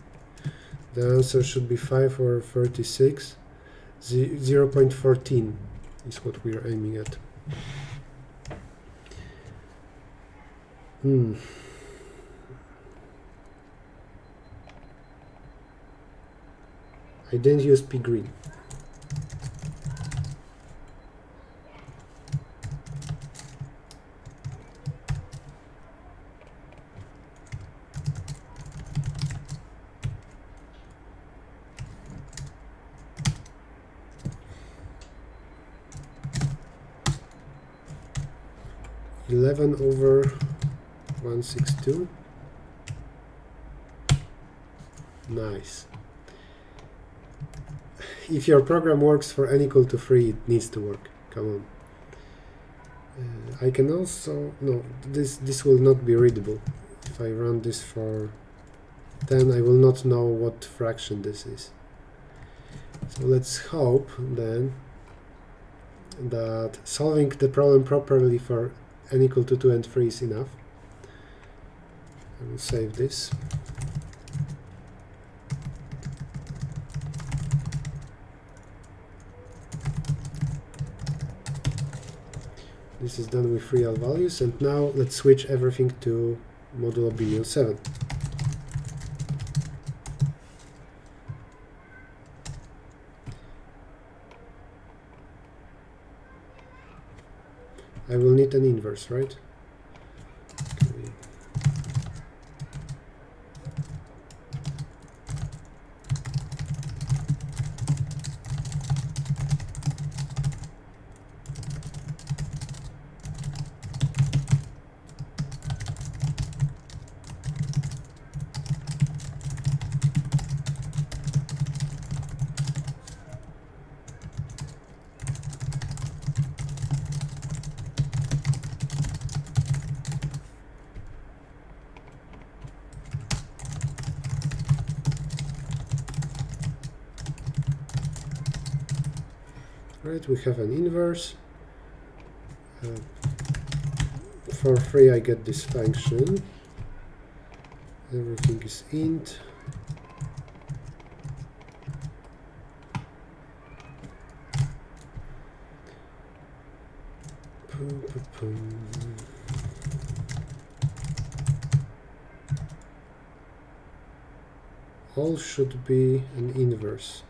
Speaker 1: The answer should be 5 over 36. 0.14 is what we are aiming at. I didn't use p green. Over 162. Nice. If your program works for n equal to 3, it needs to work. Come on. I can also, no, this will not be readable. If I run this for 10, I will not know what fraction this is. So let's hope then that solving the problem properly for n equal to 2 and 3 is enough. I will save this. This is done with real values, and now let's switch everything to modulo billion 7. I will need an inverse, right? Okay. Alright, we have an inverse. For free I get this function. Everything is int. All should be an inverse.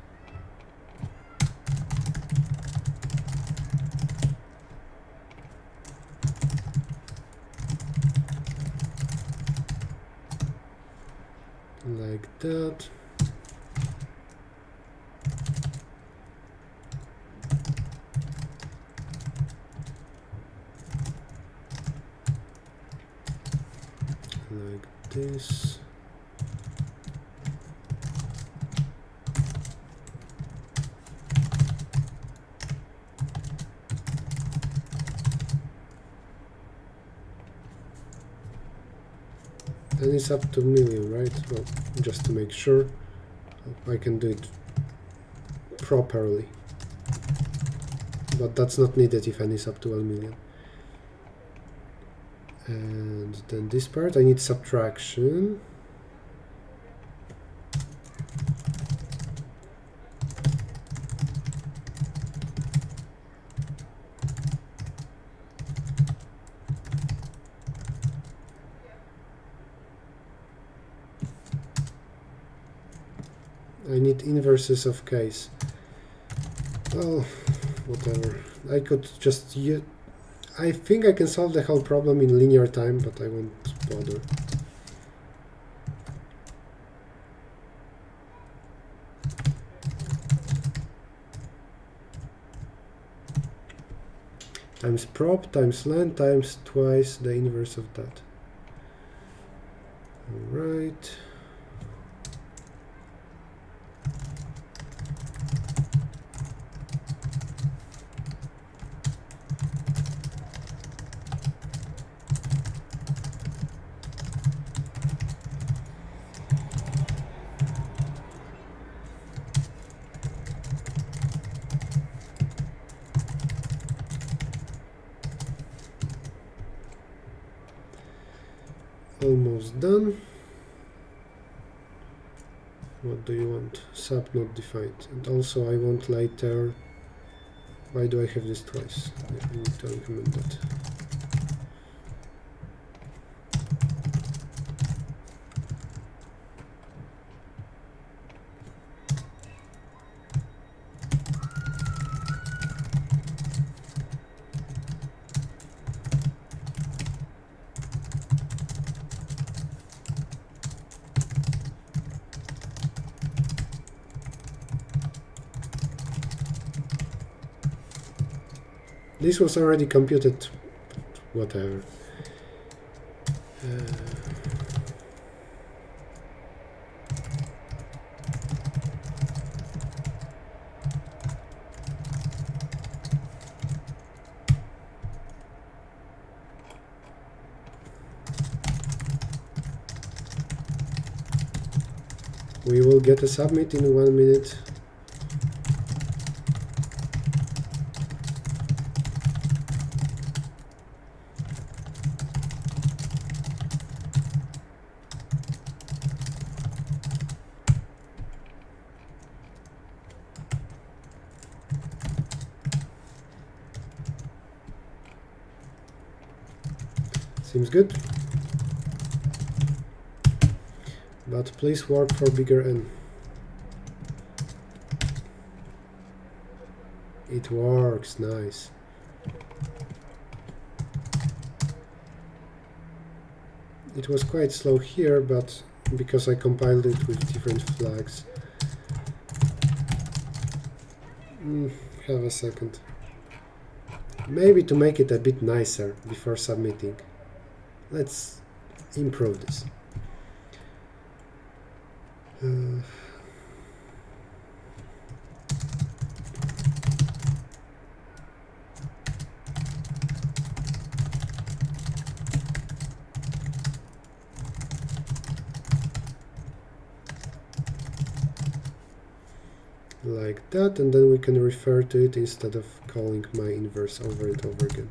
Speaker 1: Like that. Like this. And it's up to million, right? Well, just to make sure I can do it properly. But that's not needed if n is up to 1 million. And then this part, I need subtraction. I need inverses of case. Well, whatever. I could just use... I think I can solve the whole problem in linear time, but I won't bother. Times prop times len times twice the inverse of that. All right. Almost done. What do you want? Sub not defined. And also I want later. Why do I have this twice? I need to implement that. This was already computed, whatever. We will get a submit in 1 minute. Seems good. But please work for bigger n. It works, nice. It was quite slow here, but because I compiled it with different flags. Have a second. Maybe to make it a bit nicer before submitting. Let's improve this. like that, and then we can refer to it instead of calling my inverse over and over again.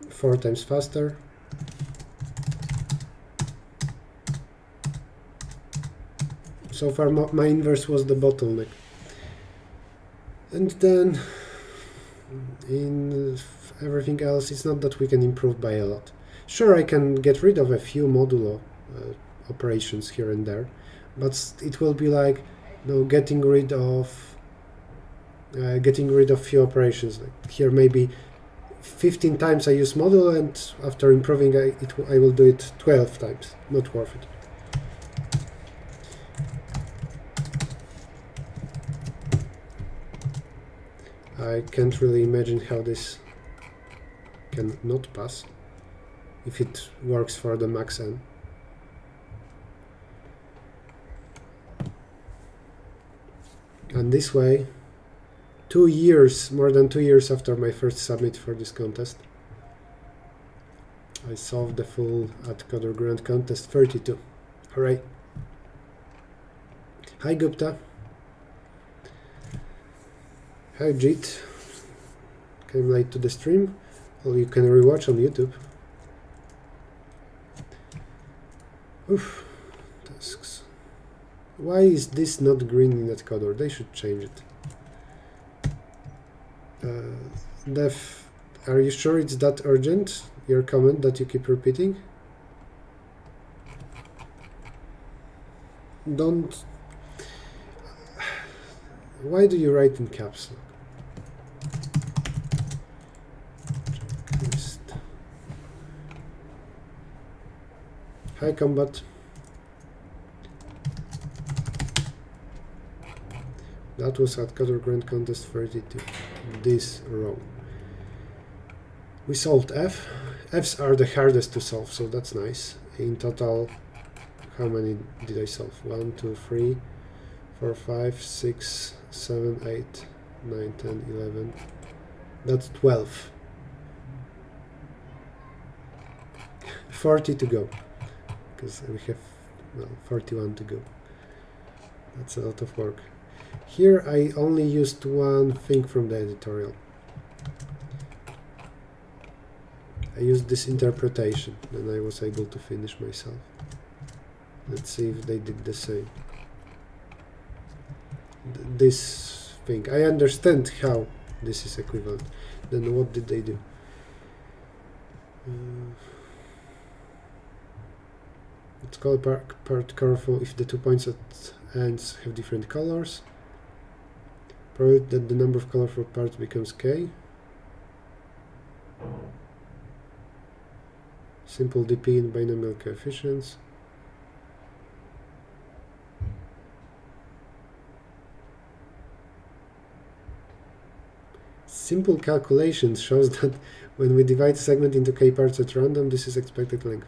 Speaker 1: Four times faster. So far my inverse was the bottleneck. And then in everything else, it's not that we can improve by a lot. Sure, I can get rid of a few modulo operations here and there, but it will be like, you know, getting rid of few operations. Like here, maybe 15 times I use modulo, and after improving, I will do it 12 times. Not worth it. I can't really imagine how this can not pass if it works for the max n. And this way, 2 years, more than 2 years after my first submit for this contest, I solved the full Atcoder Grand Contest 32. Hooray! Hi Gupta. Hi Jit. Came late to the stream. Well, you can rewatch on YouTube. Oof. Tasks. Why is this not green in Atcoder? They should change it. Dev, are you sure it's that urgent? Your comment that you keep repeating? Don't. Why do you write in caps lock? Hi Combat. That was Atcoder Grand Contest 32. This row. We solved F. F's are the hardest to solve, so that's nice. In total, how many did I solve? 1, 2, 3, 4, 5, 6, 7, 8, 9, 10, 11. That's 12. 40 to go. Because we have, well, 41 to go. That's a lot of work. Here I only used one thing from the editorial. I used this interpretation, and I was able to finish myself. Let's see if they did the same. This thing, I understand how this is equivalent. Then what did they do? Let's call part colorful if the 2 points at ends have different colors. Provided that the number of colorful parts becomes k. Simple DP in binomial coefficients. Simple calculation shows that when we divide a segment into k parts at random, this is expected length.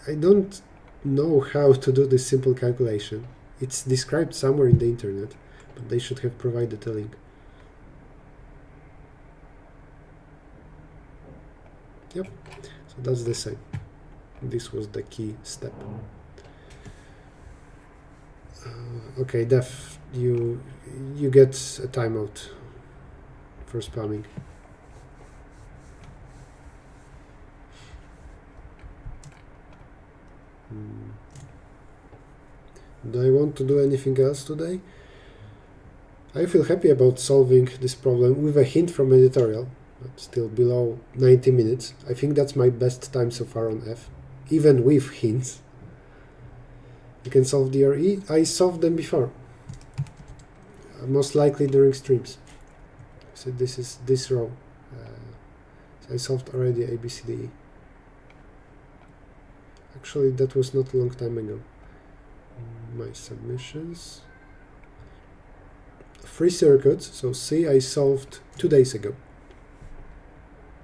Speaker 1: I don't know how to do this simple calculation. It's described somewhere in the internet, but they should have provided a link. Yep, so that's the same. This was the key step. Okay, Dev, you get a timeout for spamming. Do I want to do anything else today? I feel happy about solving this problem with a hint from editorial, but still below 90 minutes. I think that's my best time so far on F, even with hints. You can solve DRE. I solved them before, most likely during streams. So this is this row. So I solved already ABCDE. Actually, that was not a long time ago. My submissions. 3 circuits, so C I solved 2 days ago.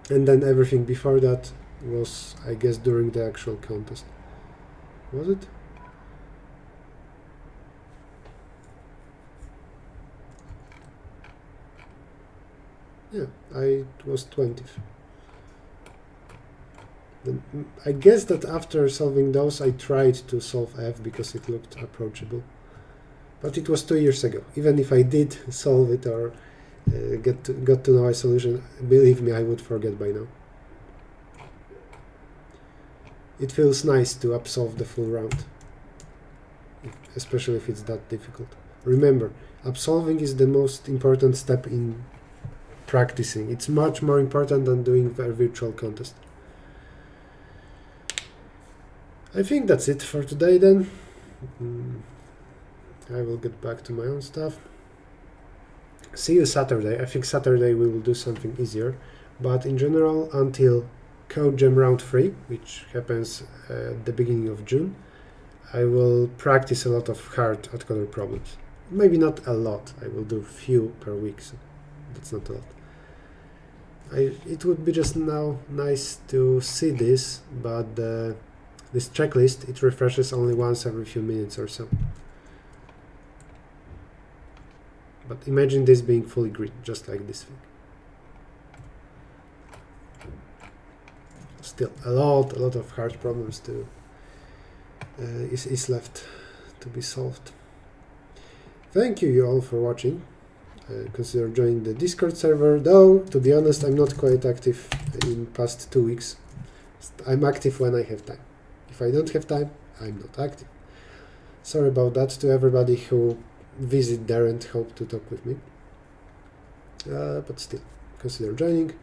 Speaker 1: And then everything before that was, I guess, during the actual contest. Was it? Yeah, I was 20th. Then I guess that after solving those, I tried to solve F because it looked approachable. But it was 2 years ago. Even if I did solve it or got to know a solution, believe me, I would forget by now. It feels nice to upsolve the full round, especially if it's that difficult. Remember, upsolving is the most important step in practicing. It's much more important than doing a virtual contest. I think that's it for today then. I will get back to my own stuff. See you Saturday. I think Saturday we will do something easier, but in general, until Code Jam Round 3, which happens at the beginning of June, I will practice a lot of hard Atcoder problems. Maybe not a lot. I will do few per week, so that's not a lot. It would be just now nice to see this, but this checklist, it refreshes only once every few minutes or so. But imagine this being fully green, just like this thing. Still, a lot of hard problems to is left to be solved. Thank you all for watching. Consider joining the Discord server, though, to be honest, I'm not quite active in past 2 weeks. I'm active when I have time. If I don't have time, I'm not active. Sorry about that to everybody who visit there and hope to talk with me. But still, consider joining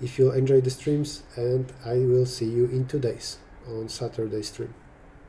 Speaker 1: if you enjoy the streams, and I will see you in 2 days on Saturday stream.